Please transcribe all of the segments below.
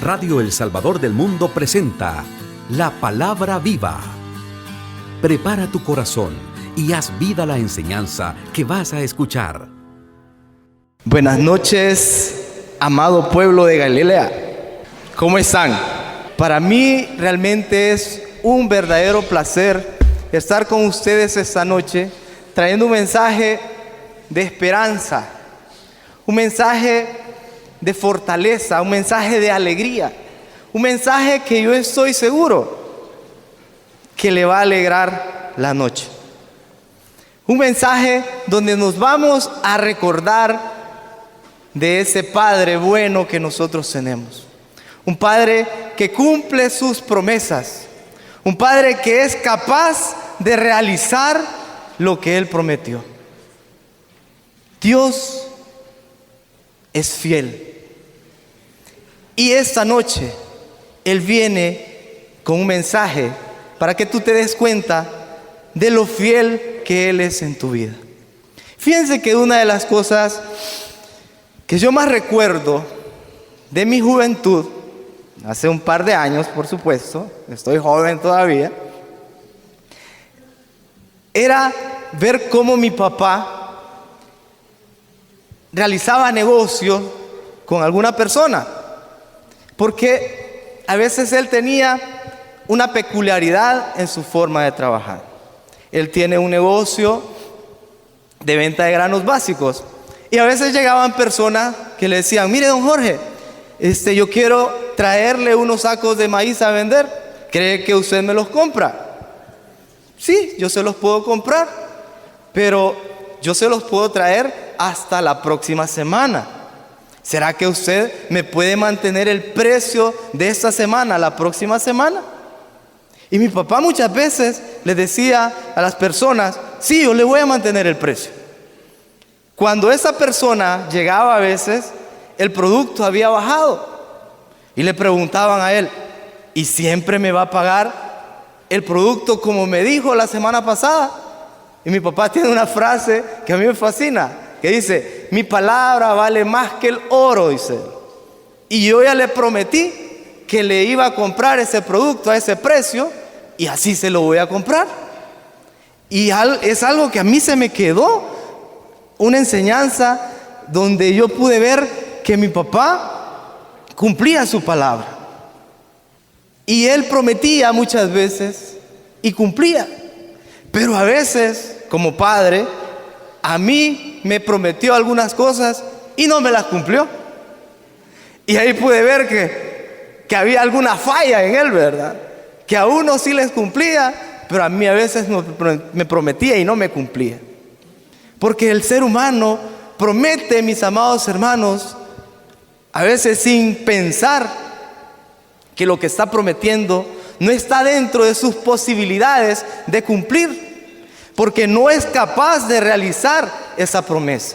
Radio El Salvador del Mundo presenta La Palabra Viva. Prepara tu corazón y haz vida la enseñanza que vas a escuchar. Buenas noches, amado pueblo de Galilea. ¿Cómo están? Para mí realmente es un verdadero placer estar con ustedes esta noche, trayendo un mensaje de esperanza, un mensaje de fortaleza, un mensaje de alegría, un mensaje que yo estoy seguro que le va a alegrar la noche. Un mensaje donde nos vamos a recordar de ese Padre bueno que nosotros tenemos. Un Padre que cumple sus promesas. Un Padre que es capaz de realizar lo que Él prometió. Dios es fiel. Y esta noche Él viene con un mensaje para que tú te des cuenta de lo fiel que Él es en tu vida. Fíjense que una de las cosas que yo más recuerdo de mi juventud, hace un par de años por supuesto, estoy joven todavía, era ver cómo mi papá realizaba negocio con alguna persona. Porque a veces él tenía una peculiaridad en su forma de trabajar. Él tiene un negocio de venta de granos básicos. Y a veces llegaban personas que le decían: mire, don Jorge, yo quiero traerle unos sacos de maíz a vender. ¿Cree que usted me los compra? Sí, yo se los puedo comprar, pero yo se los puedo traer hasta la próxima semana. ¿Será que usted me puede mantener el precio de esta semana, la próxima semana? Y mi papá muchas veces le decía a las personas: sí, yo le voy a mantener el precio. Cuando esa persona llegaba a veces, el producto había bajado. Y le preguntaban a él: ¿y siempre me va a pagar el producto como me dijo la semana pasada? Y mi papá tiene una frase que a mí me fascina, que dice: mi palabra vale más que el oro, dice. Y yo ya le prometí que le iba a comprar ese producto a ese precio, y así se lo voy a comprar. Y es algo que a mí se me quedó, una enseñanza donde yo pude ver que mi papá cumplía su palabra. Y él prometía muchas veces y cumplía. Pero a veces, como padre, a mí me prometió algunas cosas y no me las cumplió. Y ahí pude ver que había alguna falla en él, ¿verdad? Que a uno sí les cumplía, pero a mí a veces me prometía y no me cumplía. Porque el ser humano promete, mis amados hermanos, a veces sin pensar que lo que está prometiendo no está dentro de sus posibilidades de cumplir, porque no es capaz de realizar esa promesa.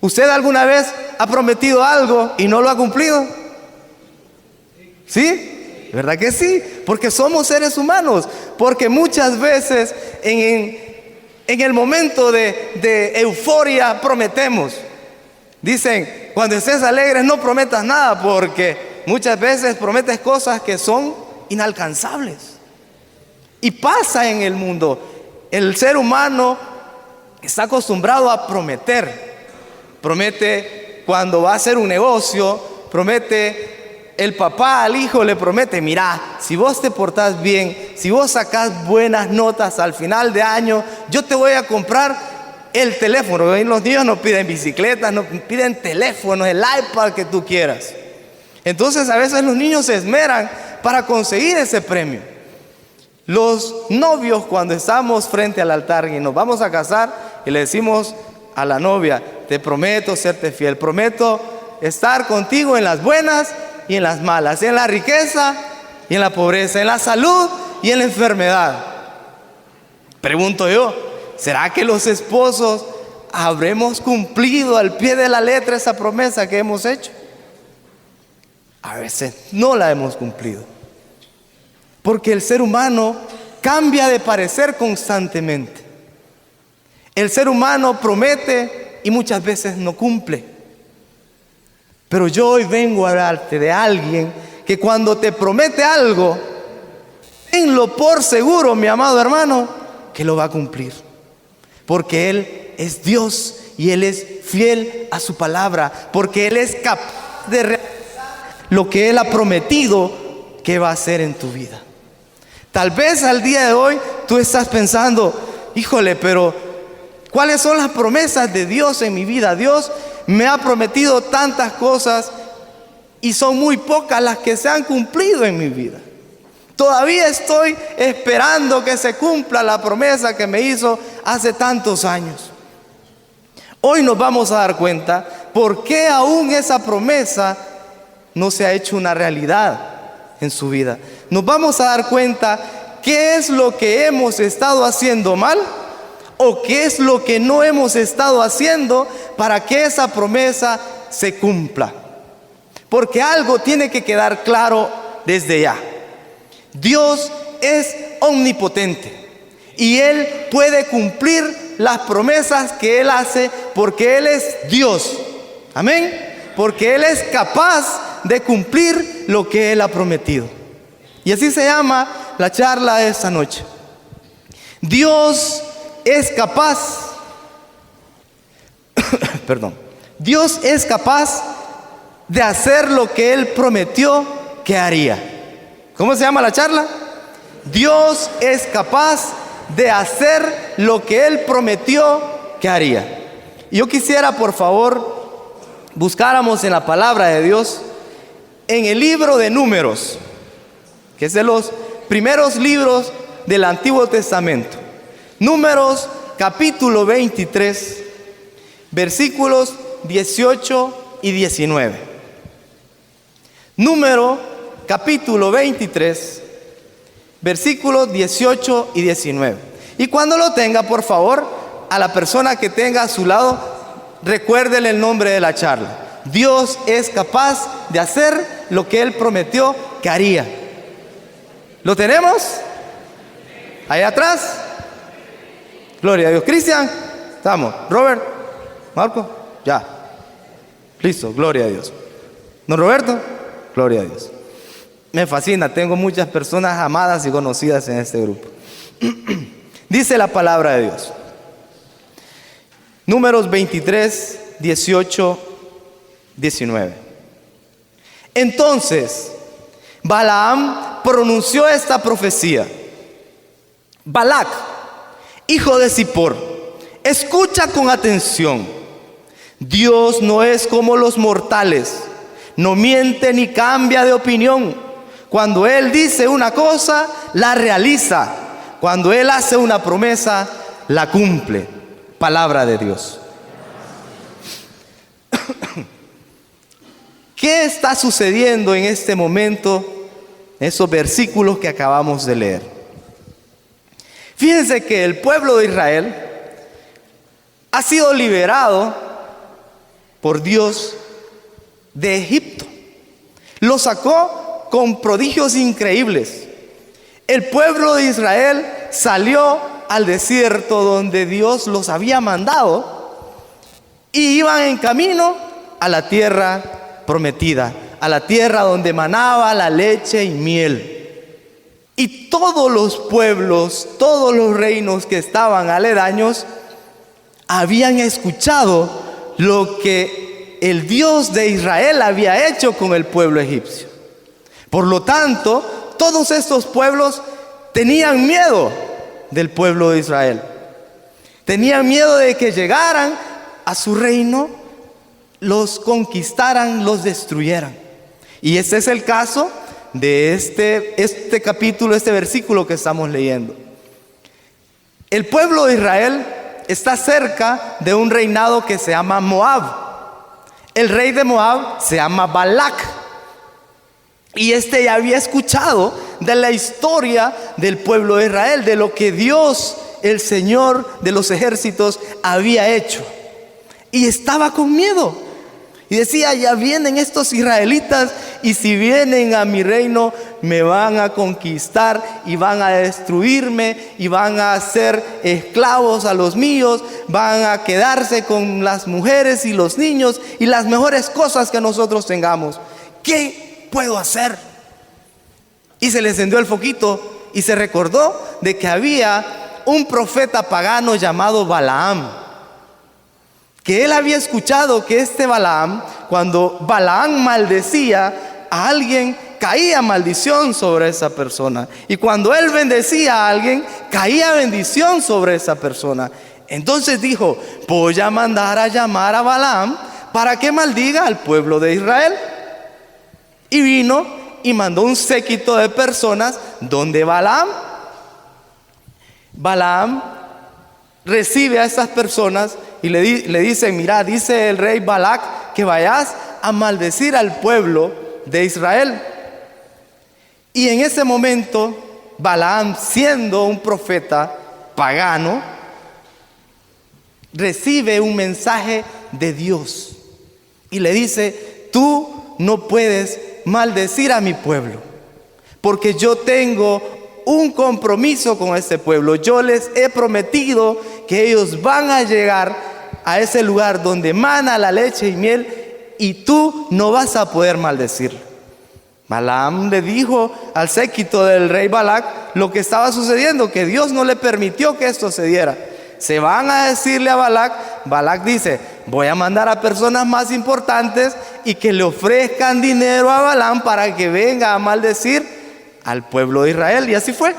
¿Usted alguna vez ha prometido algo y no lo ha cumplido? ¿Sí? ¿Verdad que sí? Porque somos seres humanos. Porque muchas veces en el momento de euforia prometemos. Dicen: cuando estés alegre no prometas nada, porque muchas veces prometes cosas que son inalcanzables. Y pasa en el mundo. El ser humano está acostumbrado a prometer. Promete cuando va a hacer un negocio, promete el papá al hijo, le promete: mira, si vos te portás bien, si vos sacás buenas notas al final de año, yo te voy a comprar el teléfono. Y los niños no piden bicicletas, no piden teléfonos, el iPad que tú quieras. Entonces a veces los niños se esmeran para conseguir ese premio. Los novios, cuando estamos frente al altar y nos vamos a casar, y le decimos a la novia: te prometo serte fiel, prometo estar contigo en las buenas y en las malas, en la riqueza y en la pobreza, en la salud y en la enfermedad. Pregunto yo: ¿será que los esposos habremos cumplido al pie de la letra esa promesa que hemos hecho? A veces no la hemos cumplido. Porque el ser humano cambia de parecer constantemente. El ser humano promete y muchas veces no cumple. Pero yo hoy vengo a hablarte de alguien que cuando te promete algo, tenlo por seguro, mi amado hermano, que lo va a cumplir. Porque Él es Dios y Él es fiel a su palabra. Porque Él es capaz de realizar lo que Él ha prometido que va a hacer en tu vida. Tal vez al día de hoy tú estás pensando, híjole, pero ¿cuáles son las promesas de Dios en mi vida? Dios me ha prometido tantas cosas y son muy pocas las que se han cumplido en mi vida. Todavía estoy esperando que se cumpla la promesa que me hizo hace tantos años. Hoy nos vamos a dar cuenta por qué aún esa promesa no se ha hecho una realidad en su vida. Nos vamos a dar cuenta qué es lo que hemos estado haciendo mal o qué es lo que no hemos estado haciendo para que esa promesa se cumpla. Porque algo tiene que quedar claro desde ya. Dios es omnipotente y Él puede cumplir las promesas que Él hace porque Él es Dios. Amén. Porque Él es capaz de cumplir lo que Él ha prometido. Y así se llama la charla de esta noche. Dios es capaz, perdón, Dios es capaz de hacer lo que Él prometió que haría. ¿Cómo se llama la charla? Dios es capaz de hacer lo que Él prometió que haría. Y yo quisiera, por favor, buscáramos en la palabra de Dios, en el libro de Números, que es de los primeros libros del Antiguo Testamento. Números capítulo 23, versículos 18 y 19. Número capítulo 23, versículos 18 y 19. Y cuando lo tenga, por favor, a la persona que tenga a su lado, recuérdele el nombre de la charla. Dios es capaz de hacer lo que Él prometió que haría. ¿Lo tenemos? Ahí atrás. Gloria a Dios. Cristian, estamos. Robert, Marco, ya. Listo, gloria a Dios. ¿Don Roberto? Gloria a Dios. Me fascina, tengo muchas personas amadas y conocidas en este grupo. Dice la palabra de Dios. Números 23, 18, 19. Entonces, Balaam pronunció esta profecía. Balac, hijo de Zippor, escucha con atención. Dios no es como los mortales, no miente ni cambia de opinión. Cuando Él dice una cosa, la realiza. Cuando Él hace una promesa, la cumple. Palabra de Dios. ¿Qué está sucediendo en este momento? Esos versículos que acabamos de leer. Fíjense que el pueblo de Israel ha sido liberado por Dios de Egipto. Lo sacó con prodigios increíbles. El pueblo de Israel salió al desierto donde Dios los había mandado y iban en camino a la tierra prometida, a la tierra donde manaba la leche y miel. Y todos los pueblos, todos los reinos que estaban aledaños habían escuchado lo que el Dios de Israel había hecho con el pueblo egipcio. Por lo tanto, todos estos pueblos tenían miedo del pueblo de Israel. Tenían miedo de que llegaran a su reino, los conquistaran, los destruyeran. Y ese es el caso de este capítulo, este versículo que estamos leyendo. El pueblo de Israel está cerca de un reinado que se llama Moab. El rey de Moab se llama Balac. Y ya había escuchado de la historia del pueblo de Israel, de lo que Dios, el Señor de los ejércitos, había hecho. Y estaba con miedo. Y decía, ya vienen estos israelitas y si vienen a mi reino me van a conquistar y van a destruirme y van a hacer esclavos a los míos, van a quedarse con las mujeres y los niños y las mejores cosas que nosotros tengamos. ¿Qué puedo hacer? Y se le encendió el foquito y se recordó de que había un profeta pagano llamado Balaam, que él había escuchado que este Balaam, cuando Balaam maldecía a alguien, caía maldición sobre esa persona. Y cuando él bendecía a alguien, caía bendición sobre esa persona. Entonces dijo: voy a mandar a llamar a Balaam para que maldiga al pueblo de Israel. Y vino y mandó un séquito de personas donde Balaam recibe a estas personas y le dice: mira, dice el rey Balac que vayas a maldecir al pueblo de Israel. Y en ese momento Balaam, siendo un profeta pagano, recibe un mensaje de Dios y le dice: tú no puedes maldecir a mi pueblo, porque yo tengo un compromiso con este pueblo. Yo les he prometido que ellos van a llegar a ese lugar donde mana la leche y miel, y tú no vas a poder maldecirlo. Balaam le dijo al séquito del rey Balac lo que estaba sucediendo, que Dios no le permitió que esto se diera. Se van a decirle a Balac. Balac dice: voy a mandar a personas más importantes y que le ofrezcan dinero a Balaam para que venga a maldecir al pueblo de Israel. Y así fue.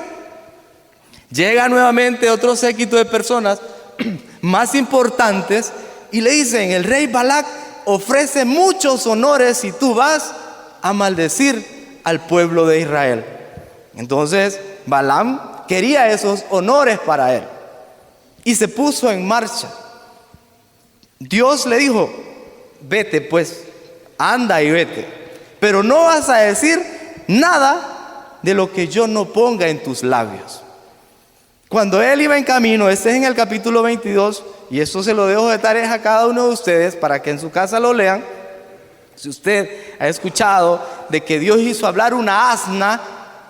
Llega nuevamente otro séquito de personas más importantes y le dicen: el rey Balac ofrece muchos honores si tú vas a maldecir al pueblo de Israel. Entonces Balaam quería esos honores para él y se puso en marcha. Dios le dijo: vete pues, anda y vete, pero no vas a decir nada de lo que yo no ponga en tus labios. Cuando él iba en camino, este es en el capítulo 22, y esto se lo dejo de tarea a cada uno de ustedes para que en su casa lo lean. Si usted ha escuchado de que Dios hizo hablar una asna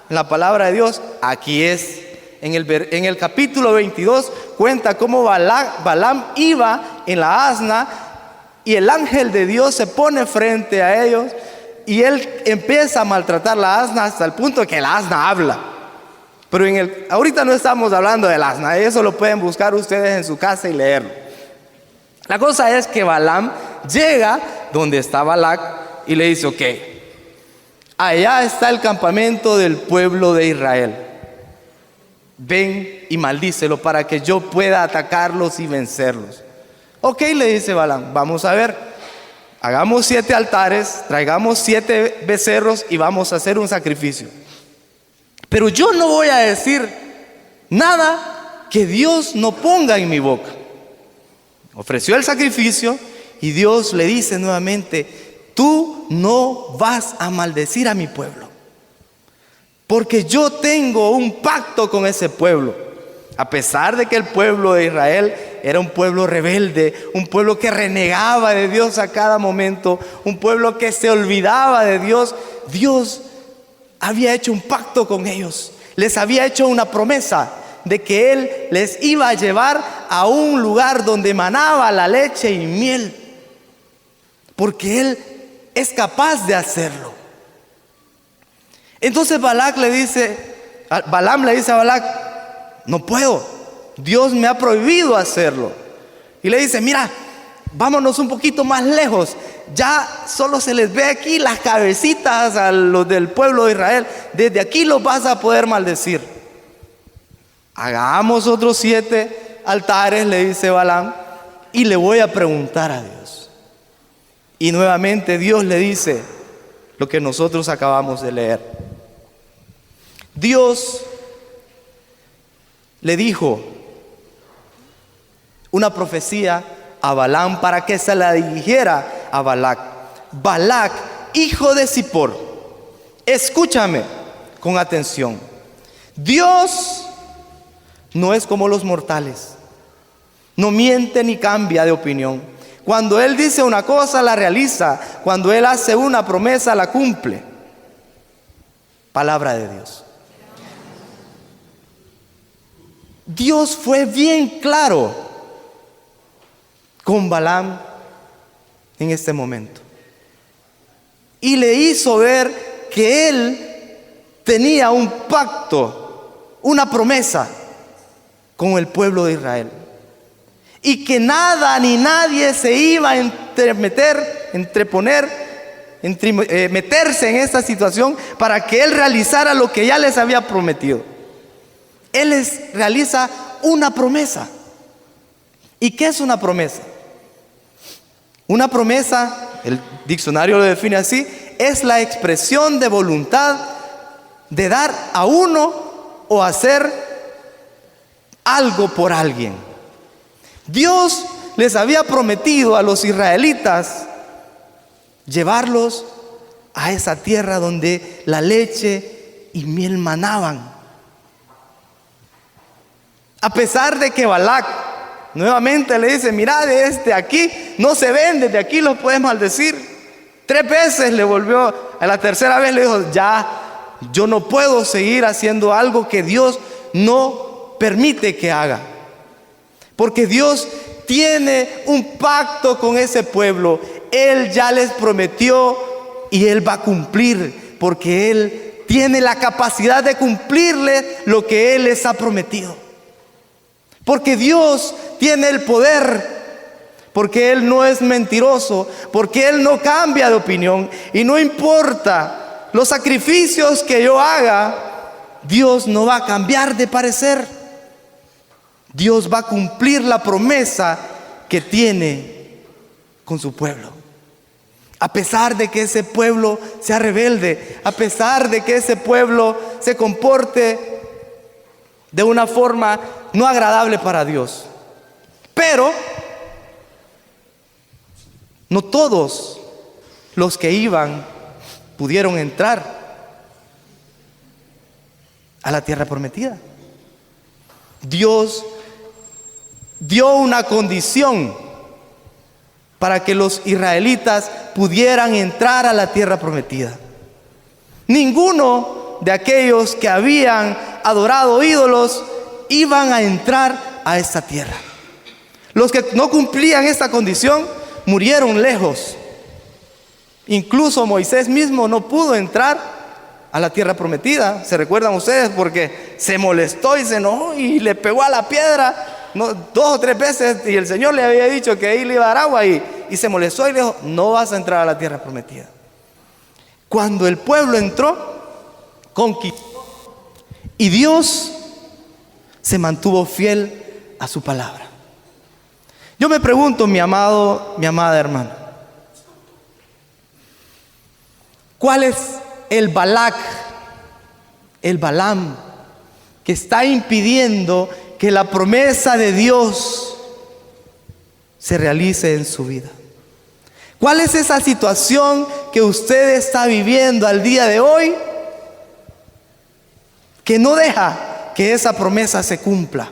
en la palabra de Dios, aquí es. En el capítulo 22 cuenta cómo Balaam iba en la asna y el ángel de Dios se pone frente a ellos y él empieza a maltratar la asna hasta el punto de que la asna habla. Pero ahorita no estamos hablando del asna, eso lo pueden buscar ustedes en su casa y leerlo. La cosa es que Balaam llega donde está Balac y le dice: ok, allá está el campamento del pueblo de Israel. Ven y maldícelo para que yo pueda atacarlos y vencerlos. Ok, le dice Balaam, vamos a ver. Hagamos 7 altares, traigamos 7 becerros y vamos a hacer un sacrificio. Pero yo no voy a decir nada que Dios no ponga en mi boca. Ofreció el sacrificio y Dios le dice nuevamente: tú no vas a maldecir a mi pueblo, porque yo tengo un pacto con ese pueblo. A pesar de que el pueblo de Israel era un pueblo rebelde, un pueblo que renegaba de Dios a cada momento, un pueblo que se olvidaba de Dios, Dios había hecho un pacto con ellos. Les había hecho una promesa de que Él les iba a llevar a un lugar donde manaba la leche y miel, porque Él es capaz de hacerlo. Entonces Balaam le dice a Balac: no puedo, Dios me ha prohibido hacerlo. Y le dice: mira, vámonos un poquito más lejos, ya solo se les ve aquí las cabecitas a los del pueblo de Israel, desde aquí los vas a poder maldecir. Hagamos otros 7 altares, le dice Balaam, y le voy a preguntar a Dios. Y nuevamente Dios le dice lo que nosotros acabamos de leer. Dios le dijo una profecía a Balaam para que se la dirigiera a Balac. Balac, hijo de Zippor, escúchame con atención. Dios no es como los mortales, no miente ni cambia de opinión. Cuando Él dice una cosa, la realiza. Cuando Él hace una promesa, la cumple. Palabra de Dios. Dios fue bien claro con Balaam en este momento y le hizo ver que él tenía un pacto, una promesa con el pueblo de Israel. Y que nada ni nadie se iba a meterse en esta situación para que Él realizara lo que ya les había prometido. Él les realiza una promesa. ¿Y qué es una promesa? Una promesa, el diccionario lo define así, es la expresión de voluntad de dar a uno o hacer algo por alguien. Dios les había prometido a los israelitas llevarlos a esa tierra donde la leche y miel manaban. A pesar de que Balac nuevamente le dice: mira, de aquí no se ven, desde aquí los puedes maldecir. 3 veces le volvió, a la tercera vez le dijo: ya, yo no puedo seguir haciendo algo que Dios no permite que haga. Porque Dios tiene un pacto con ese pueblo. Él ya les prometió y Él va a cumplir, porque Él tiene la capacidad de cumplirle lo que Él les ha prometido. Porque Dios tiene el poder, porque Él no es mentiroso, porque Él no cambia de opinión. Y no importa los sacrificios que yo haga, Dios no va a cambiar de parecer. Dios va a cumplir la promesa que tiene con su pueblo. A pesar de que ese pueblo sea rebelde, a pesar de que ese pueblo se comporte de una forma no agradable para Dios. Pero no todos los que iban pudieron entrar a la tierra prometida. Dios dio una condición para que los israelitas pudieran entrar a la tierra prometida. Ninguno de aquellos que habían adorado ídolos iban a entrar a esta tierra. Los que no cumplían esta condición murieron lejos. Incluso Moisés mismo no pudo entrar a la tierra prometida. ¿Se recuerdan ustedes? Porque se molestó y se enojó y le pegó a la piedra 2 o 3 veces, y el Señor le había dicho que ahí le iba a dar agua, y se molestó y le dijo: no vas a entrar a la tierra prometida. Cuando el pueblo entró, conquistó, y Dios se mantuvo fiel a su palabra. Yo me pregunto, mi amado, mi amada hermana, ¿cuál es el Balac, el Balaam, que está impidiendo que la promesa de Dios se realice en su vida? ¿Cuál es esa situación que usted está viviendo al día de hoy que no deja que esa promesa se cumpla?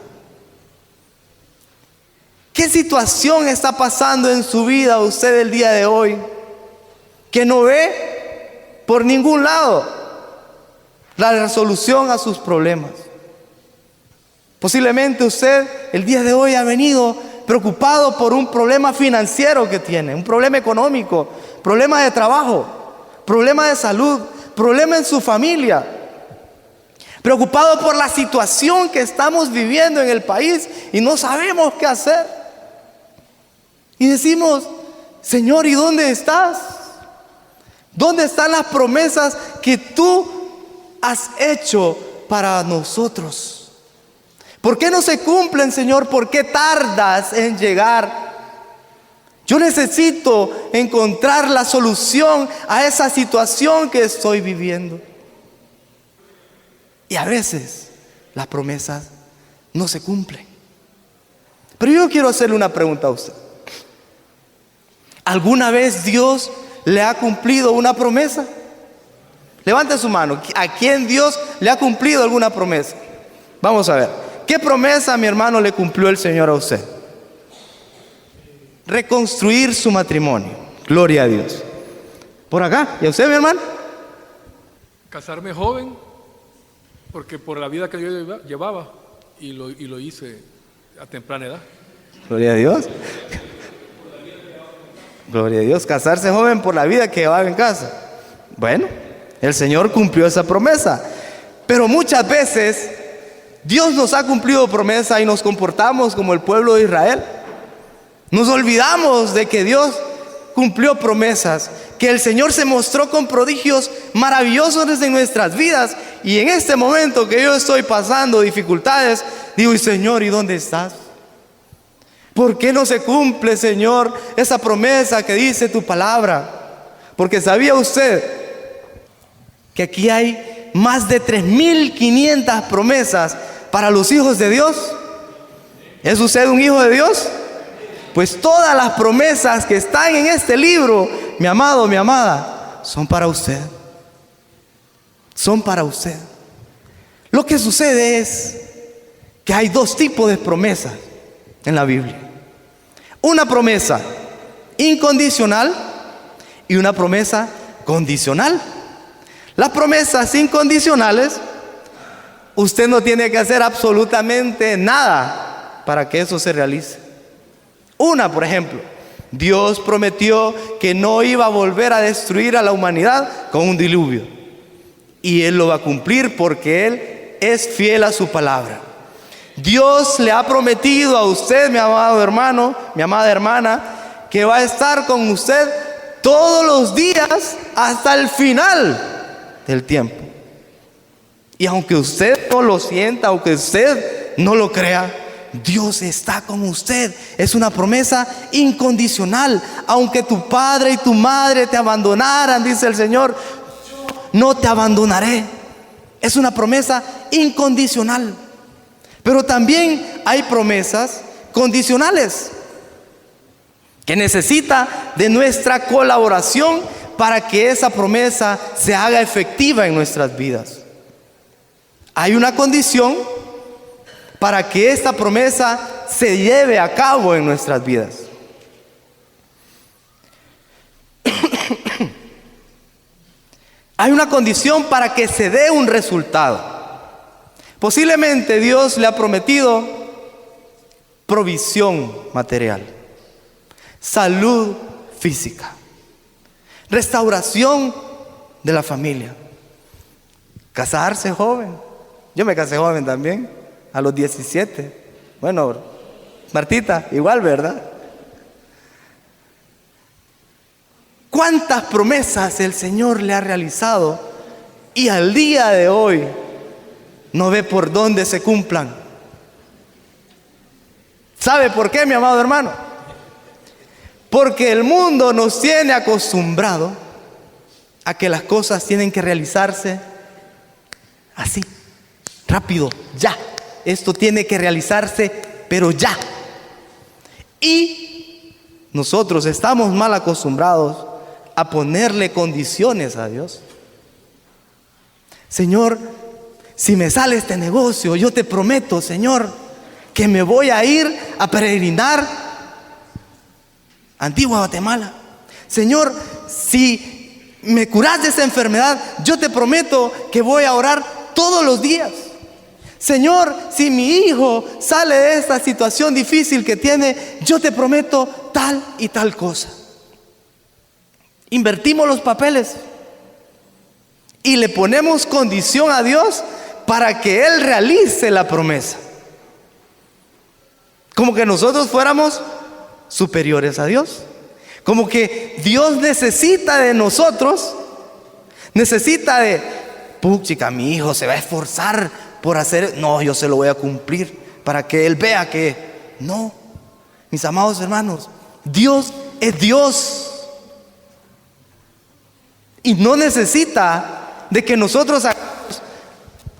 ¿Qué situación está pasando en su vida usted el día de hoy que no ve por ningún lado la resolución a sus problemas? Posiblemente usted el día de hoy ha venido preocupado por un problema financiero que tiene, un problema económico, problema de trabajo, problema de salud, problema en su familia, preocupado por la situación que estamos viviendo en el país y no sabemos qué hacer. Y decimos: Señor, ¿y dónde estás? ¿Dónde están las promesas que tú has hecho para nosotros? ¿Por qué no se cumplen, Señor? ¿Por qué tardas en llegar? Yo necesito encontrar la solución a esa situación que estoy viviendo. Y a veces las promesas no se cumplen. Pero yo quiero hacerle una pregunta a usted. ¿Alguna vez Dios le ha cumplido una promesa? Levante su mano. ¿A quién Dios le ha cumplido alguna promesa? Vamos a ver. ¿Qué promesa, mi hermano, le cumplió el Señor a usted? Reconstruir su matrimonio. Gloria a Dios. Por acá. ¿Y a usted, mi hermano? Casarme joven, porque por la vida que yo llevaba, y lo hice a temprana edad. Gloria a Dios. Gloria a Dios. Casarse joven por la vida que llevaba en casa. Bueno, el Señor cumplió esa promesa. Pero muchas veces Dios nos ha cumplido promesa y nos comportamos como el pueblo de Israel. Nos olvidamos de que Dios cumplió promesas, que el Señor se mostró con prodigios maravillosos en nuestras vidas. Y en este momento que yo estoy pasando dificultades, digo, Señor, ¿y dónde estás? ¿Por qué no se cumple, Señor, esa promesa que dice tu palabra? Porque ¿sabía usted que aquí hay más de 3.500 promesas para los hijos de Dios? ¿Es usted un hijo de Dios? Pues todas las promesas que están en este libro, mi amado, mi amada, son para usted. Son para usted. Lo que sucede es que hay dos tipos de promesas en la Biblia. Una promesa incondicional y una promesa condicional. Las promesas incondicionales, usted no tiene que hacer absolutamente nada para que eso se realice. Una, por ejemplo, Dios prometió que no iba a volver a destruir a la humanidad con un diluvio. Y Él lo va a cumplir porque Él es fiel a su palabra. Dios le ha prometido a usted, mi amado hermano, mi amada hermana, que va a estar con usted todos los días hasta el final del tiempo. Y aunque usted no lo sienta, aunque usted no lo crea, Dios está con usted. Es una promesa incondicional. Aunque tu padre y tu madre te abandonaran, dice el Señor, no te abandonaré. Es una promesa incondicional. Pero también hay promesas condicionales que necesita de nuestra colaboración para que esa promesa se haga efectiva en nuestras vidas. Hay una condición para que esta promesa se lleve a cabo en nuestras vidas. Hay una condición para que se dé un resultado. Posiblemente Dios le ha prometido provisión material, salud física, restauración de la familia, casarse joven. Yo me casé joven también, a los 17. Bueno, Martita, igual, ¿verdad? ¿Cuántas promesas el Señor le ha realizado y al día de hoy no ve por dónde se cumplan? ¿Sabe por qué, mi amado hermano? Porque el mundo nos tiene acostumbrado a que las cosas tienen que realizarse así, rápido, ya. Esto tiene que realizarse, pero ya. Y nosotros estamos mal acostumbrados a ponerle condiciones a Dios. Señor, si me sale este negocio, yo te prometo, Señor, que me voy a ir a peregrinar a Antigua Guatemala. Señor, si me curas de esta enfermedad, yo te prometo que voy a orar todos los días. Señor, si mi hijo sale de esta situación difícil que tiene, yo te prometo tal y tal cosa. Invertimos los papeles y le ponemos condición a Dios para que Él realice la promesa. Como que nosotros fuéramos superiores a Dios. Como que Dios necesita de nosotros. Necesita de, puchica, mi hijo se va a esforzar por hacer. No, yo se lo voy a cumplir para que Él vea que no. Mis amados hermanos, Dios es Dios. Y no necesita de que nosotros hagamos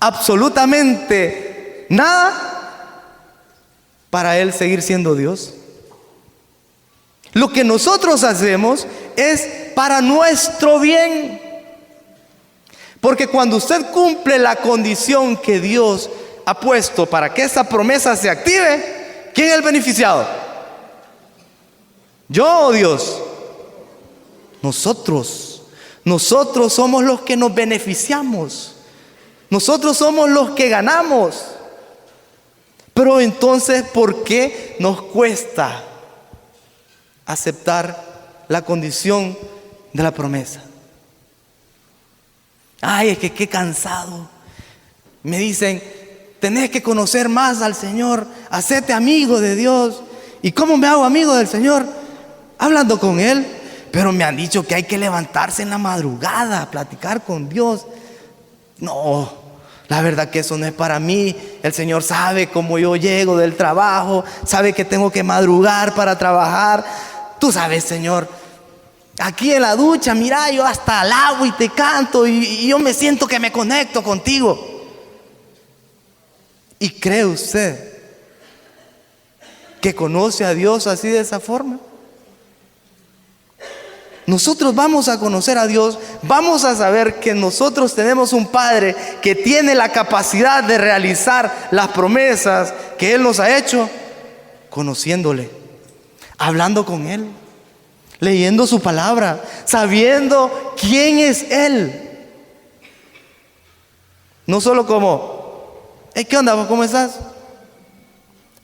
absolutamente nada para Él seguir siendo Dios. Lo que nosotros hacemos es para nuestro bien. Porque cuando usted cumple la condición que Dios ha puesto para que esa promesa se active, ¿quién es el beneficiado? ¿Yo o Dios? Nosotros. Nosotros somos los que nos beneficiamos. Nosotros somos los que ganamos. Pero entonces, ¿por qué nos cuesta aceptar la condición de la promesa? Ay, es que qué cansado. Me dicen, tenés que conocer más al Señor, hacete amigo de Dios. ¿Y cómo me hago amigo del Señor? Hablando con Él. Pero me han dicho que hay que levantarse en la madrugada a platicar con Dios. No, la verdad que eso no es para mí. El Señor sabe cómo yo llego del trabajo, sabe que tengo que madrugar para trabajar. Tú sabes, Señor, aquí en la ducha, mira, yo hasta alabo y te canto y yo me siento que me conecto contigo. ¿Y cree usted que conoce a Dios así, de esa forma? Nosotros vamos a conocer a Dios, vamos a saber que nosotros tenemos un Padre que tiene la capacidad de realizar las promesas que Él nos ha hecho, conociéndole, hablando con Él, leyendo su palabra, sabiendo quién es Él. No solo como, ¿qué onda? ¿Cómo estás?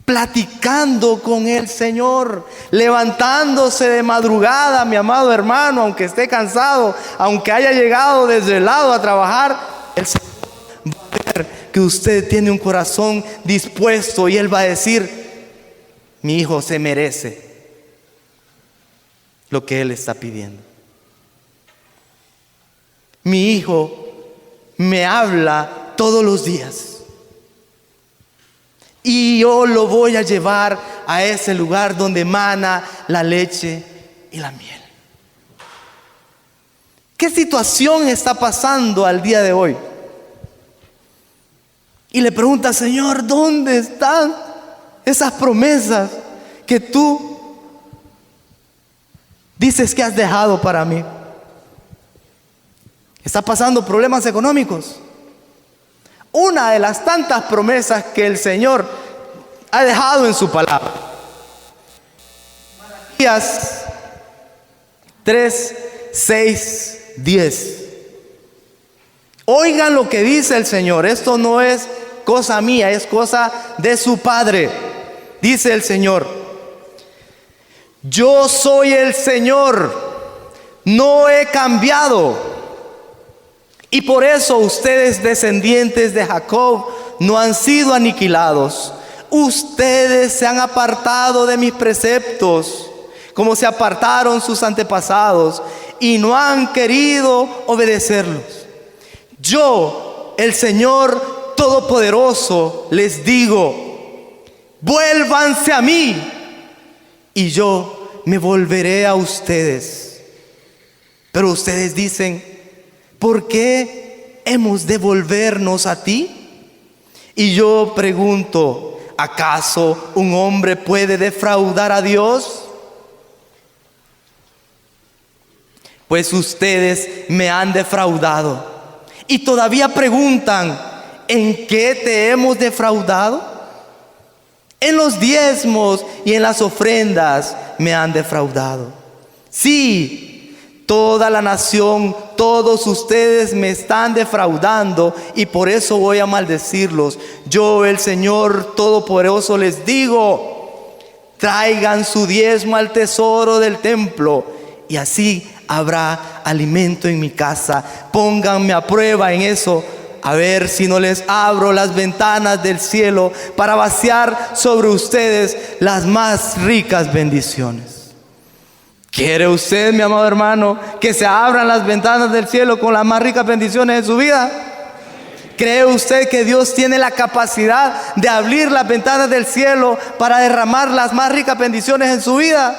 Platicando con el Señor, levantándose de madrugada, mi amado hermano, aunque esté cansado, aunque haya llegado desvelado a trabajar, el Señor va a ver que usted tiene un corazón dispuesto y Él va a decir, mi hijo se merece lo que Él está pidiendo. Mi hijo me habla todos los días. Y yo lo voy a llevar a ese lugar donde emana la leche y la miel. ¿Qué situación está pasando al día de hoy? Y le pregunta, Señor, ¿dónde están esas promesas que tú dices que has dejado para mí? ¿Está pasando problemas económicos? Una de las tantas promesas que el Señor ha dejado en su palabra. Malaquías 3, 6, 10. Oigan lo que dice el Señor. Esto no es cosa mía, es cosa de su Padre. Dice el Señor: yo soy el Señor, no he cambiado. Y por eso ustedes, descendientes de Jacob, no han sido aniquilados. Ustedes se han apartado de mis preceptos, como se apartaron sus antepasados, y no han querido obedecerlos. Yo, el Señor Todopoderoso, les digo: vuélvanse a mí, y yo me volveré a ustedes. Pero ustedes dicen: ¿por qué hemos de volvernos a ti? Y yo pregunto: ¿acaso un hombre puede defraudar a Dios? Pues ustedes me han defraudado. Y todavía preguntan: ¿en qué te hemos defraudado? En los diezmos y en las ofrendas me han defraudado. Sí, toda la nación, todos ustedes me están defraudando, y por eso voy a maldecirlos. Yo, el Señor Todopoderoso, les digo: traigan su diezmo al tesoro del templo, y así habrá alimento en mi casa. Pónganme a prueba en eso, a ver si no les abro las ventanas del cielo para vaciar sobre ustedes las más ricas bendiciones. ¿Quiere usted, mi amado hermano, que se abran las ventanas del cielo con las más ricas bendiciones de su vida? ¿Cree usted que Dios tiene la capacidad de abrir las ventanas del cielo para derramar las más ricas bendiciones en su vida?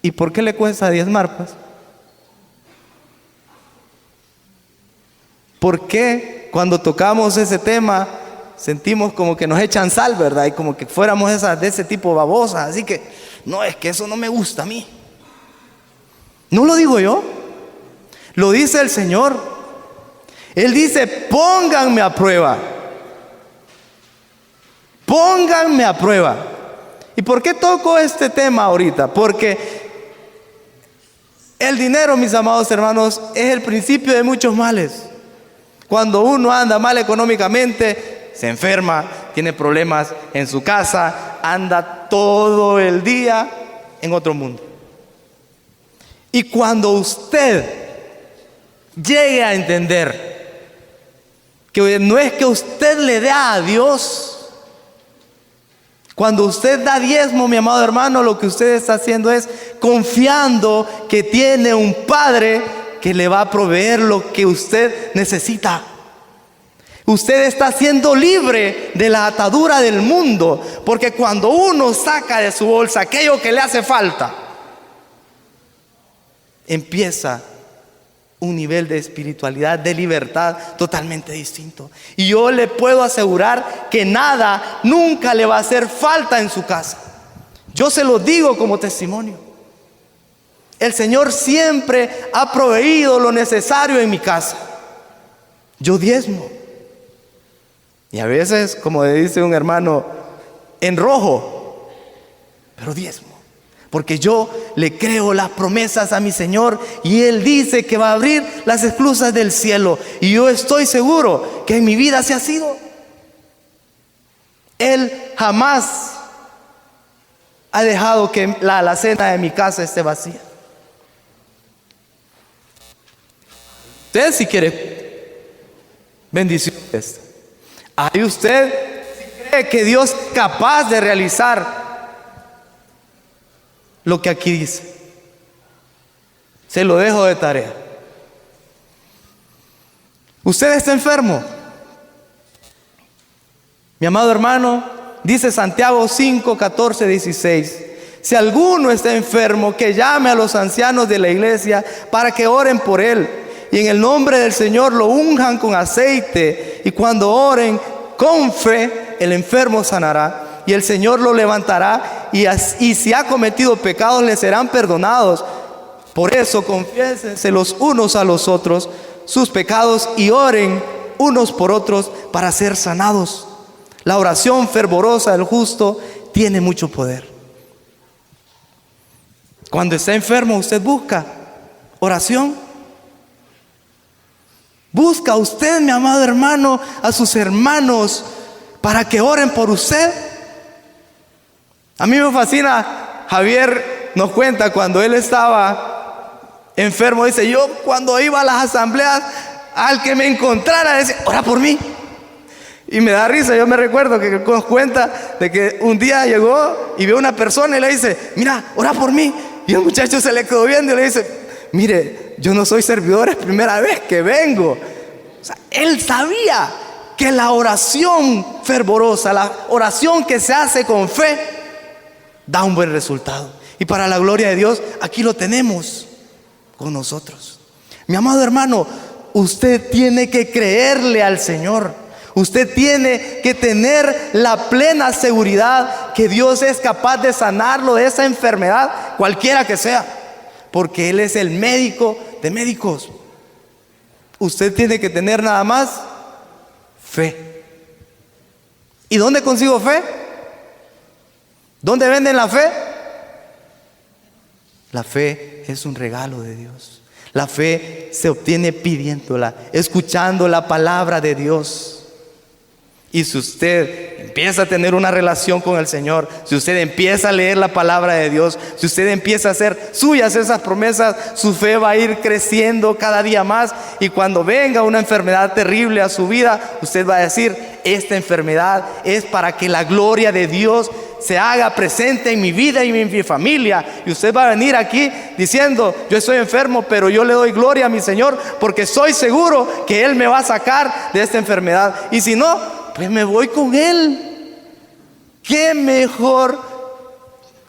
¿Y por qué le cuesta diezmar, pues? ¿Por qué cuando tocamos ese tema sentimos como que nos echan sal, verdad? Y como que fuéramos de ese tipo babosas. Así que, no, es que eso no me gusta a mí. No lo digo yo, lo dice el Señor. Él dice: pónganme a prueba. Pónganme a prueba. ¿Y por qué toco este tema ahorita? Porque el dinero, mis amados hermanos, es el principio de muchos males. Cuando uno anda mal económicamente, se enferma, tiene problemas en su casa, anda todo el día en otro mundo. Y cuando usted llegue a entender que no es que usted le dé a Dios. Cuando usted da diezmo, mi amado hermano, lo que usted está haciendo es confiando que tiene un Padre que le va a proveer lo que usted necesita. Usted está siendo libre de la atadura del mundo, porque cuando uno saca de su bolsa aquello que le hace falta, empieza un nivel de espiritualidad, de libertad totalmente distinto. Y yo le puedo asegurar que nada nunca le va a hacer falta en su casa. Yo se lo digo como testimonio. El Señor siempre ha proveído lo necesario en mi casa. Yo diezmo. Y a veces, como dice un hermano, en rojo, pero diezmo. Porque yo le creo las promesas a mi Señor y Él dice que va a abrir las esclusas del cielo. Y yo estoy seguro que en mi vida así ha sido. Él jamás ha dejado que la alacena de mi casa esté vacía. Usted si quiere bendiciones, ahí usted si cree que Dios es capaz de realizar lo que aquí dice, se lo dejo de tarea. Usted está enfermo, mi amado hermano, dice Santiago 5, 14, 16. Si alguno está enfermo, que llame a los ancianos de la iglesia para que oren por él, y en el nombre del Señor lo unjan con aceite, y cuando oren con fe, el enfermo sanará, y el Señor lo levantará, y si ha cometido pecados le serán perdonados. Por eso confiésense los unos a los otros sus pecados y oren unos por otros para ser sanados. La oración fervorosa del justo tiene mucho poder. Cuando está enfermo, usted busca oración. Busca usted, mi amado hermano, a sus hermanos para que oren por usted. A mí me fascina, Javier nos cuenta cuando él estaba enfermo, dice, yo cuando iba a las asambleas, al que me encontrara decía, ora por mí. Y me da risa, yo me recuerdo que nos cuenta de que un día llegó y vio una persona y le dice, mira, ora por mí. Y el muchacho se le quedó viendo y le dice, mire, yo no soy servidor, es primera vez que vengo. O sea, él sabía que la oración fervorosa, la oración que se hace con fe, da un buen resultado. Y para la gloria de Dios, aquí lo tenemos con nosotros. Mi amado hermano, usted tiene que creerle al Señor. Usted tiene que tener la plena seguridad que Dios es capaz de sanarlo de esa enfermedad, cualquiera que sea, porque Él es el médico de médicos. Usted tiene que tener nada más fe. ¿Y dónde consigo fe? ¿Dónde venden la fe? La fe es un regalo de Dios. La fe se obtiene pidiéndola, escuchando la palabra de Dios. Y si usted empieza a tener una relación con el Señor, si usted empieza a leer la palabra de Dios, si usted empieza a hacer suyas esas promesas, su fe va a ir creciendo cada día más. Y cuando venga una enfermedad terrible a su vida, usted va a decir, esta enfermedad es para que la gloria de Dios se haga presente en mi vida y en mi familia. Y usted va a venir aquí diciendo, yo estoy enfermo, pero yo le doy gloria a mi Señor, porque soy seguro que Él me va a sacar de esta enfermedad. Y si no, pues me voy con Él. ¿Qué mejor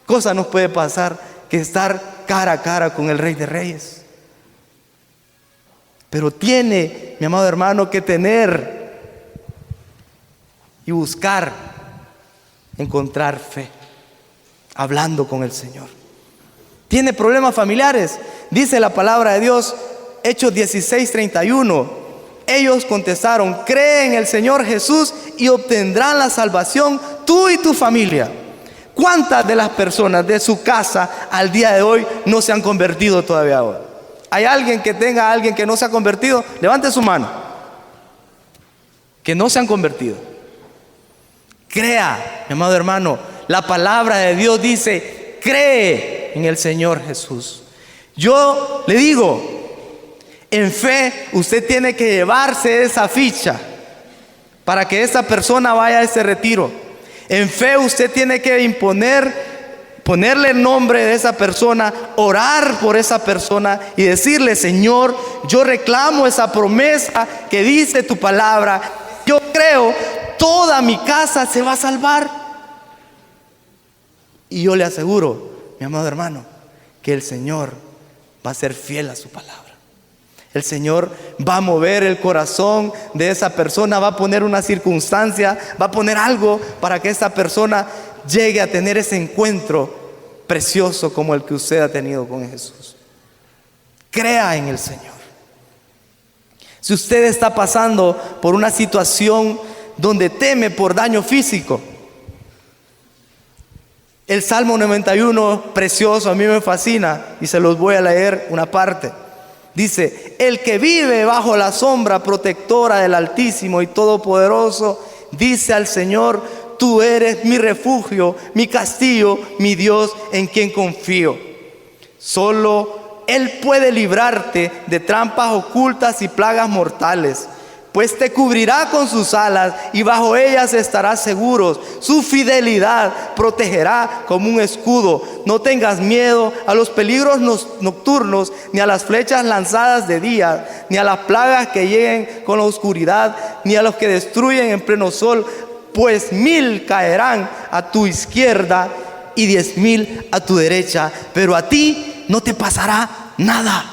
cosa nos puede pasar que estar cara a cara con el Rey de Reyes? Pero tiene, mi amado hermano, que tener y buscar, encontrar fe, hablando con el Señor. ¿Tiene problemas familiares? Dice la palabra de Dios, Hechos 16:31. Ellos contestaron, cree en el Señor Jesús y obtendrán la salvación tú y tu familia. ¿Cuántas de las personas de su casa al día de hoy no se han convertido todavía ahora? ¿Hay alguien que tenga a alguien que no se ha convertido? Levante su mano. Que no se han convertido. Crea, mi amado hermano, la palabra de Dios dice, cree en el Señor Jesús. Yo le digo, en fe usted tiene que llevarse esa ficha para que esta persona vaya a ese retiro. En fe usted tiene que ponerle el nombre de esa persona, orar por esa persona y decirle: Señor, yo reclamo esa promesa que dice tu palabra. Yo creo, toda mi casa se va a salvar. Y yo le aseguro, mi amado hermano, que el Señor va a ser fiel a su palabra. El Señor va a mover el corazón de esa persona, va a poner una circunstancia, va a poner algo para que esa persona llegue a tener ese encuentro precioso como el que usted ha tenido con Jesús. Crea en el Señor. Si usted está pasando por una situación donde teme por daño físico, el Salmo 91, precioso, a mí me fascina, y se los voy a leer una parte. Dice: el que vive bajo la sombra protectora del Altísimo y Todopoderoso, dice al Señor: tú eres mi refugio, mi castillo, mi Dios en quien confío. Solo Él puede librarte de trampas ocultas y plagas mortales, pues te cubrirá con sus alas y bajo ellas estarás seguros. Su fidelidad protegerá como un escudo. No tengas miedo a los peligros nocturnos, ni a las flechas lanzadas de día, ni a las plagas que lleguen con la oscuridad, ni a los que destruyen en pleno sol. Pues 1000 caerán a tu izquierda y 10,000 a tu derecha, pero a ti no te pasará nada.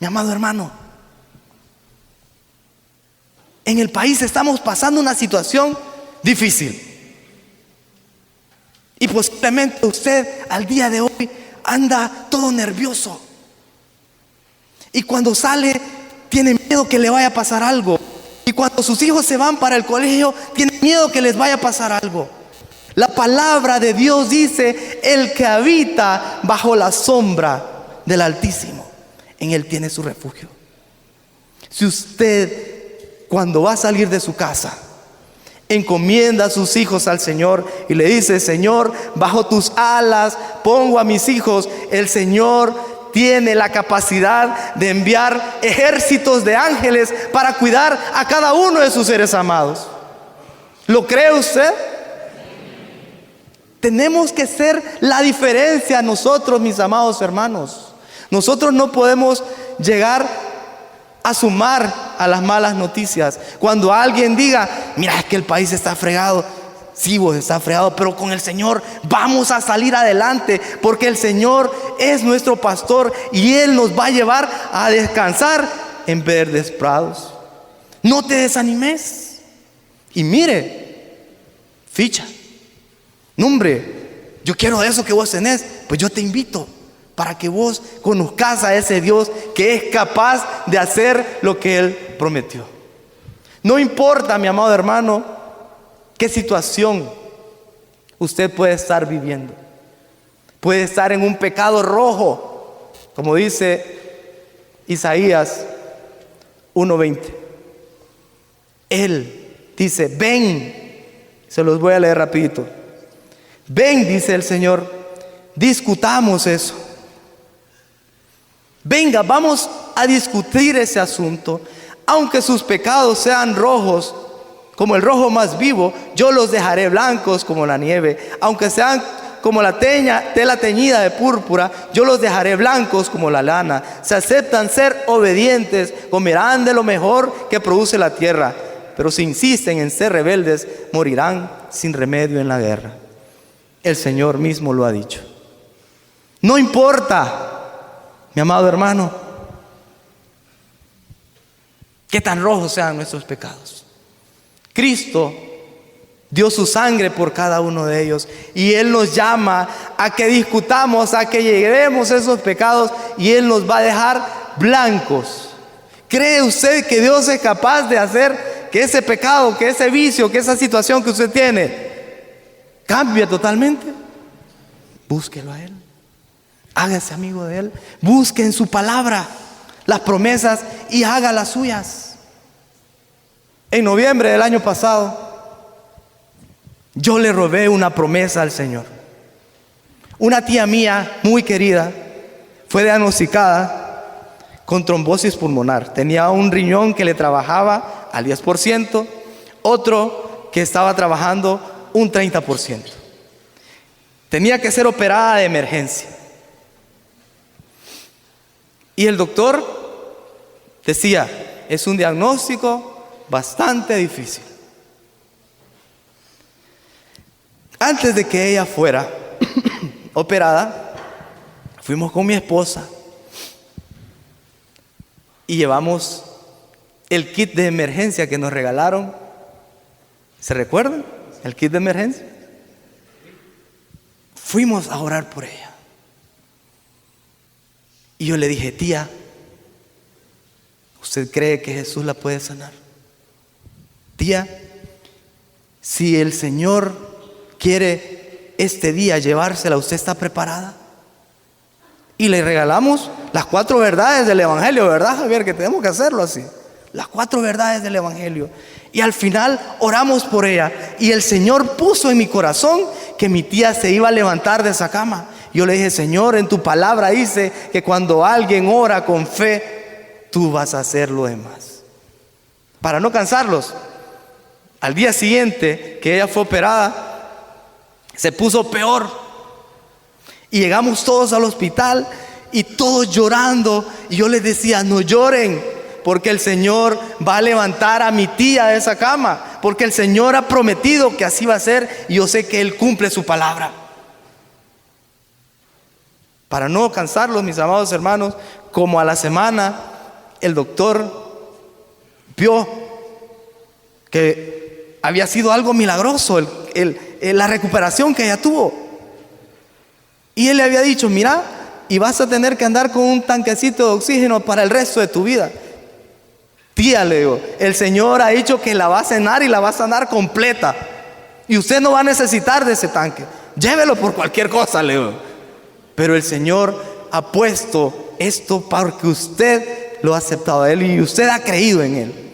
Mi amado hermano, en el país estamos pasando una situación difícil. Y posiblemente usted al día de hoy anda todo nervioso. Y cuando sale, tiene miedo que le vaya a pasar algo. Y cuando sus hijos se van para el colegio, tiene miedo que les vaya a pasar algo. La palabra de Dios dice: el que habita bajo la sombra del Altísimo, en Él tiene su refugio. Si usted, cuando va a salir de su casa, encomienda a sus hijos al Señor y le dice: Señor, bajo tus alas pongo a mis hijos, el Señor tiene la capacidad de enviar ejércitos de ángeles para cuidar a cada uno de sus seres amados. ¿Lo cree usted? Tenemos que ser la diferencia nosotros, mis amados hermanos. Nosotros no podemos llegar a sumar a las malas noticias. Cuando alguien diga: mira, es que el país está fregado. Sí, vos está fregado, pero con el Señor vamos a salir adelante, porque el Señor es nuestro pastor y Él nos va a llevar a descansar en verdes prados. No te desanimes. Y mire, ficha. No, hombre, yo quiero eso que vos tenés. Pues yo te invito para que vos conozcas a ese Dios que es capaz de hacer lo que Él prometió. No importa, mi amado hermano, qué situación usted puede estar viviendo. Puede estar en un pecado rojo, como dice Isaías 1:20. Él dice: ven, se los voy a leer rapidito. Ven, dice el Señor, discutamos eso. Venga, vamos a discutir ese asunto. Aunque sus pecados sean rojos como el rojo más vivo, yo los dejaré blancos como la nieve. Aunque sean como la tela teñida de púrpura, yo los dejaré blancos como la lana. Si aceptan ser obedientes, comerán de lo mejor que produce la tierra. Pero si insisten en ser rebeldes, morirán sin remedio en la guerra. El Señor mismo lo ha dicho. No importa, mi amado hermano, qué tan rojos sean nuestros pecados. Cristo dio su sangre por cada uno de ellos, y Él nos llama a que discutamos, a que llevemos esos pecados, y Él nos va a dejar blancos. ¿Cree usted que Dios es capaz de hacer que ese pecado, que ese vicio, que esa situación que usted tiene cambie totalmente? Búsquelo a Él, hágase amigo de Él, busque en su palabra las promesas y haga las suyas. En noviembre del año pasado, yo le robé una promesa al Señor. Una tía mía muy querida fue diagnosticada con trombosis pulmonar. Tenía un riñón que le trabajaba al 10%, otro que estaba trabajando un 30%. Tenía que ser operada de emergencia. Y el doctor decía, es un diagnóstico bastante difícil. Antes de que ella fuera operada, fuimos con mi esposa y llevamos el kit de emergencia que nos regalaron. ¿Se recuerdan? El kit de emergencia. Fuimos a orar por ella. Y yo le dije, tía, ¿usted cree que Jesús la puede sanar? Tía, si el Señor quiere este día llevársela, ¿usted está preparada? Y le regalamos las 4 verdades del Evangelio, ¿verdad, Javier? Que tenemos que hacerlo así. Las 4 verdades del Evangelio. Y al final oramos por ella. Y el Señor puso en mi corazón que mi tía se iba a levantar de esa cama. Yo le dije, Señor, en tu palabra dice que cuando alguien ora con fe, tú vas a hacer lo demás. Para no cansarlos, al día siguiente que ella fue operada, se puso peor. Y llegamos todos al hospital y todos llorando. Y yo les decía, no lloren, porque el Señor va a levantar a mi tía de esa cama. Porque el Señor ha prometido que así va a ser y yo sé que Él cumple su palabra. Para no cansarlos, mis amados hermanos, como a la semana el doctor vio que había sido algo milagroso la recuperación que ella tuvo. Y él le había dicho, mira, y vas a tener que andar con un tanquecito de oxígeno para el resto de tu vida. Tía, le digo, el Señor ha dicho que la va a sanar y la va a sanar completa. Y usted no va a necesitar de ese tanque. Llévelo por cualquier cosa, le digo. Pero el Señor ha puesto esto porque usted lo ha aceptado a Él y usted ha creído en Él.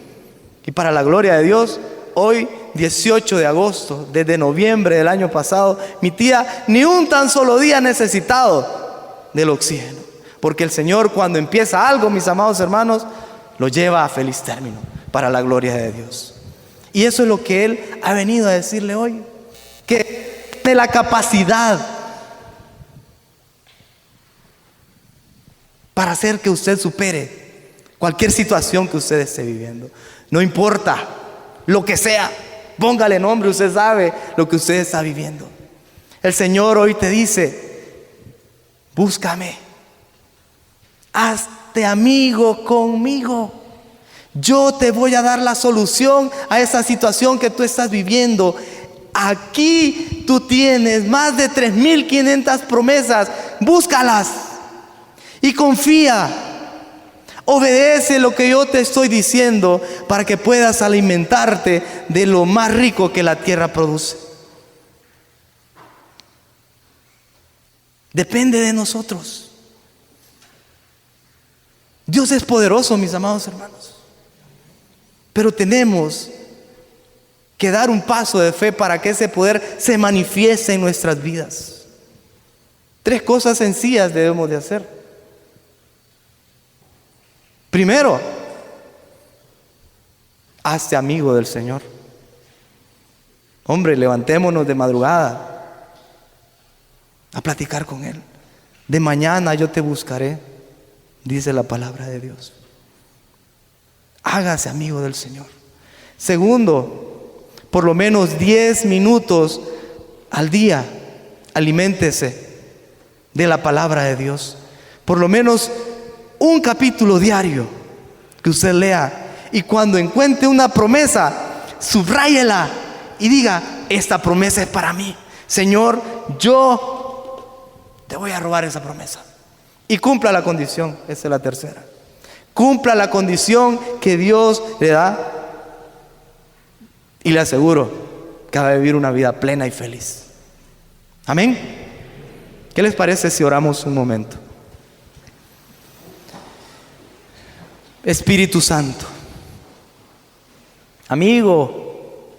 Y para la gloria de Dios, hoy 18 de agosto, desde noviembre del año pasado, mi tía ni un tan solo día ha necesitado del oxígeno. Porque el Señor, cuando empieza algo, mis amados hermanos, lo lleva a feliz término para la gloria de Dios. Y eso es lo que Él ha venido a decirle hoy, que tiene la capacidad para hacer que usted supere cualquier situación que usted esté viviendo. No importa lo que sea, póngale nombre, usted sabe lo que usted está viviendo. El Señor hoy te dice, búscame, hazte amigo conmigo. Yo te voy a dar la solución a esa situación que tú estás viviendo. Aquí tú tienes más de 3,500 promesas, búscalas. Y confía, obedece lo que yo te estoy diciendo para que puedas alimentarte de lo más rico que la tierra produce. Depende de nosotros. Dios es poderoso, mis amados hermanos. Pero tenemos que dar un paso de fe para que ese poder se manifieste en nuestras vidas. 3 cosas sencillas debemos de hacer. Primero, hazte amigo del Señor. Hombre, levantémonos de madrugada a platicar con Él. De mañana yo te buscaré, dice la palabra de Dios. Hágase amigo del Señor. Segundo, por lo menos 10 minutos al día, aliméntese de la palabra de Dios. Por lo menos un capítulo diario que usted lea, y cuando encuentre una promesa, subráyela y diga, esta promesa es para mí. Señor, yo te voy a robar esa promesa. Y cumpla la condición, esa es la tercera. Cumpla la condición que Dios le da y le aseguro que va a vivir una vida plena y feliz. Amén. ¿Qué les parece si oramos un momento? Espíritu Santo, amigo,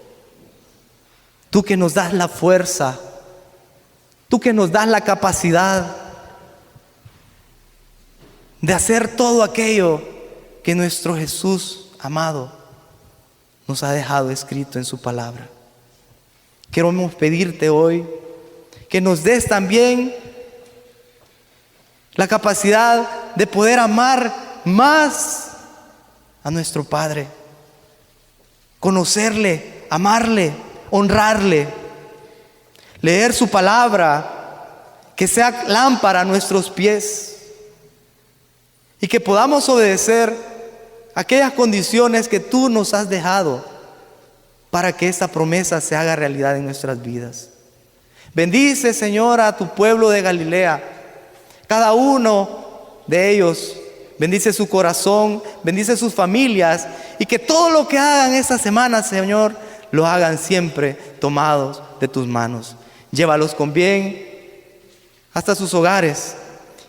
tú que nos das la fuerza, tú que nos das la capacidad de hacer todo aquello que nuestro Jesús amado nos ha dejado escrito en su palabra. Queremos pedirte hoy que nos des también la capacidad de poder amar más a nuestro Padre, conocerle, amarle, honrarle, leer su palabra, que sea lámpara a nuestros pies y que podamos obedecer aquellas condiciones que tú nos has dejado para que esta promesa se haga realidad en nuestras vidas. Bendice, Señor, a tu pueblo de Galilea, cada uno de ellos. Bendice su corazón, bendice sus familias, y que todo lo que hagan esta semana, Señor, lo hagan siempre tomados de tus manos. Llévalos con bien hasta sus hogares,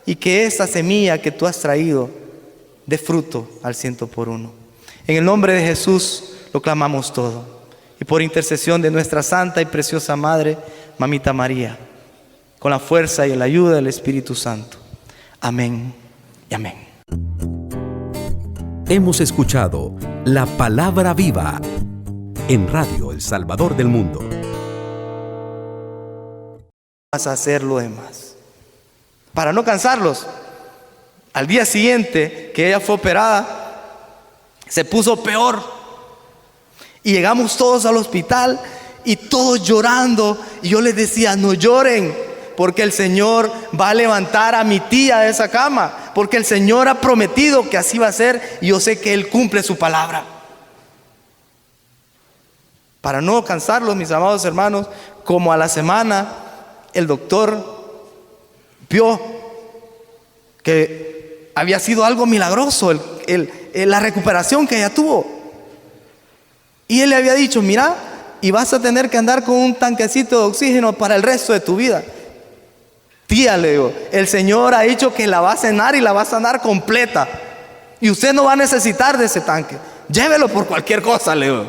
y que esta semilla que tú has traído dé fruto al 100%. En el nombre de Jesús lo clamamos todo, y por intercesión de nuestra santa y preciosa Madre, Mamita María, con la fuerza y la ayuda del Espíritu Santo. Amén y amén. Hemos escuchado La Palabra Viva en Radio El Salvador del Mundo. Vas a hacer lo demás. Para no cansarlos, al día siguiente que ella fue operada, se puso peor. Y llegamos todos al hospital y todos llorando. Y yo les decía, no lloren, porque el Señor va a levantar a mi tía de esa cama, porque el Señor ha prometido que así va a ser, y yo sé que Él cumple su palabra. Para no cansarlos, mis amados hermanos, como a la semana el doctor vio que había sido algo milagroso la recuperación que ella tuvo, y él le había dicho, mira, y vas a tener que andar con un tanquecito de oxígeno para el resto de tu vida. Tía, le digo, el Señor ha dicho que la va a sanar y la va a sanar completa, y usted no va a necesitar de ese tanque. Llévelo por cualquier cosa, le digo.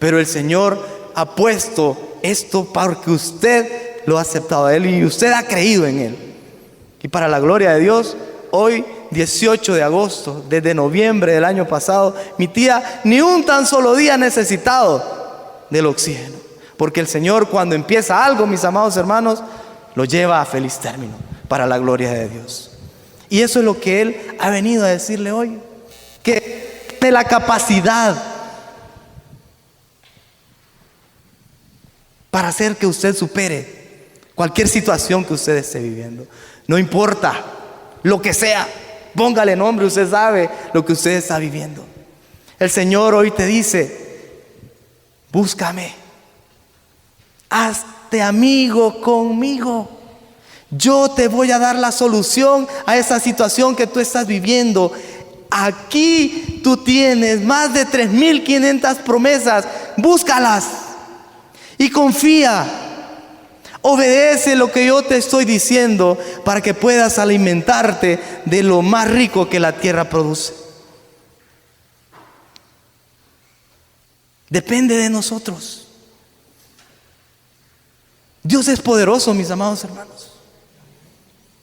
Pero el Señor ha puesto esto porque usted lo ha aceptado a Él y usted ha creído en Él. Y para la gloria de Dios, hoy 18 de agosto, desde noviembre del año pasado, mi tía ni un tan solo día ha necesitado del oxígeno, porque el Señor, cuando empieza algo, mis amados hermanos, lo lleva a feliz término, para la gloria de Dios. Y eso es lo que Él ha venido a decirle hoy, que tiene la capacidad para hacer que usted supere cualquier situación que usted esté viviendo. No importa lo que sea, póngale nombre, usted sabe lo que usted está viviendo. El Señor hoy te dice, búscame, hazte amigo conmigo. Yo te voy a dar la solución a esa situación que tú estás viviendo. Aquí tú tienes más de 3,500 promesas, búscalas y confía. Obedece lo que yo te estoy diciendo para que puedas alimentarte de lo más rico que la tierra produce. Depende de nosotros. Dios es poderoso, mis amados hermanos,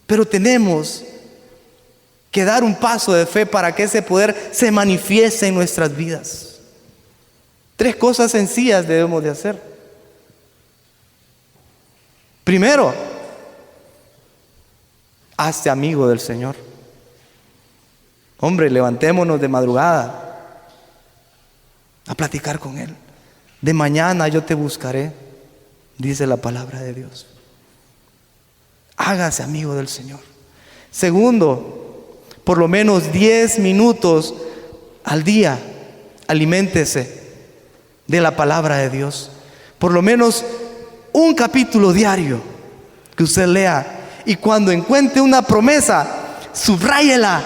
pero tenemos que dar un paso de fe para que ese poder se manifieste en nuestras vidas. 3 cosas sencillas debemos de hacer. Primero, hazte amigo del Señor. Hombre, levantémonos de madrugada a platicar con Él. De mañana yo te buscaré, dice la palabra de Dios. Hágase amigo del Señor. Segundo, por lo menos 10 minutos al día, aliméntese de la palabra de Dios. Por lo menos un capítulo diario que usted lea, y cuando encuentre una promesa, subráyela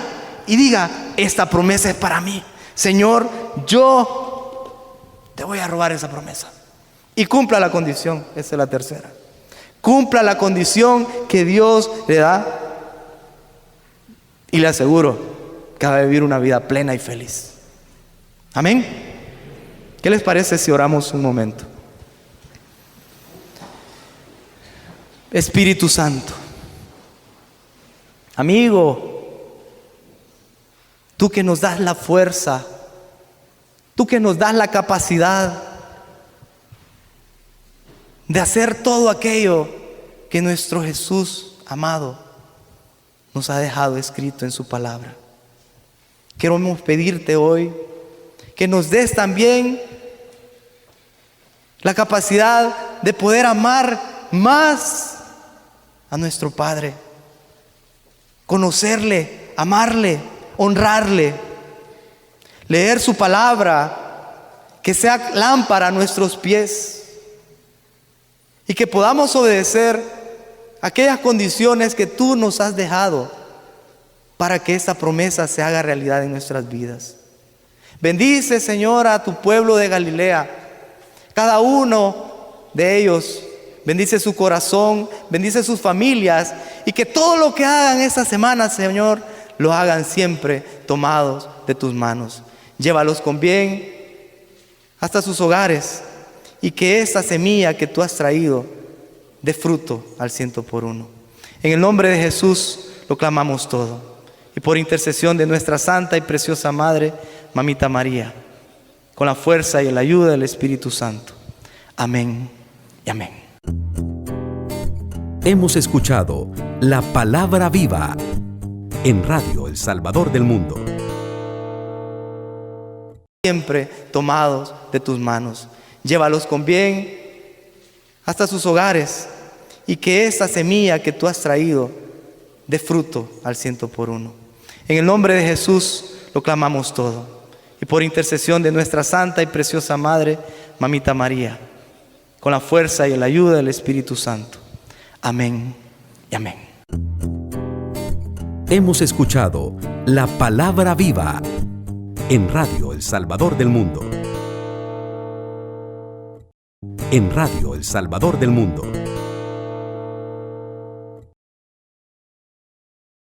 y diga, esta promesa es para mí. Señor, yo te voy a robar esa promesa. Y cumpla la condición, esa es la tercera. Cumpla la condición que Dios le da, y le aseguro que va a vivir una vida plena y feliz. Amén. ¿Qué les parece si oramos un momento? Espíritu Santo, amigo, tú que nos das la fuerza Tú que nos das la capacidad de hacer todo aquello que nuestro Jesús amado nos ha dejado escrito en su palabra. Queremos pedirte hoy que nos des también la capacidad de poder amar más a nuestro Padre, conocerle, amarle, honrarle, leer su palabra, que sea lámpara a nuestros pies y que podamos obedecer aquellas condiciones que tú nos has dejado para que esta promesa se haga realidad en nuestras vidas. Bendice, Señor, a tu pueblo de Galilea, cada uno de ellos. Bendice su corazón, bendice sus familias, y que todo lo que hagan esta semana, Señor, lo hagan siempre tomados de tus manos. Llévalos con bien hasta sus hogares, y que esta semilla que tú has traído dé fruto al 100%. En el nombre de Jesús lo clamamos todo, y por intercesión de nuestra santa y preciosa Madre, Mamita María, con la fuerza y la ayuda del Espíritu Santo. Amén y amén. Hemos escuchado La Palabra Viva en Radio El Salvador del Mundo. Siempre tomados de tus manos. Llévalos con bien hasta sus hogares, y que esta semilla que tú has traído dé fruto al 100%. En el nombre de Jesús lo clamamos todo, y por intercesión de nuestra santa y preciosa Madre, Mamita María, con la fuerza y la ayuda del Espíritu Santo. Amén y amén. Hemos escuchado La Palabra Viva en Radio El Salvador del Mundo. En Radio El Salvador del Mundo.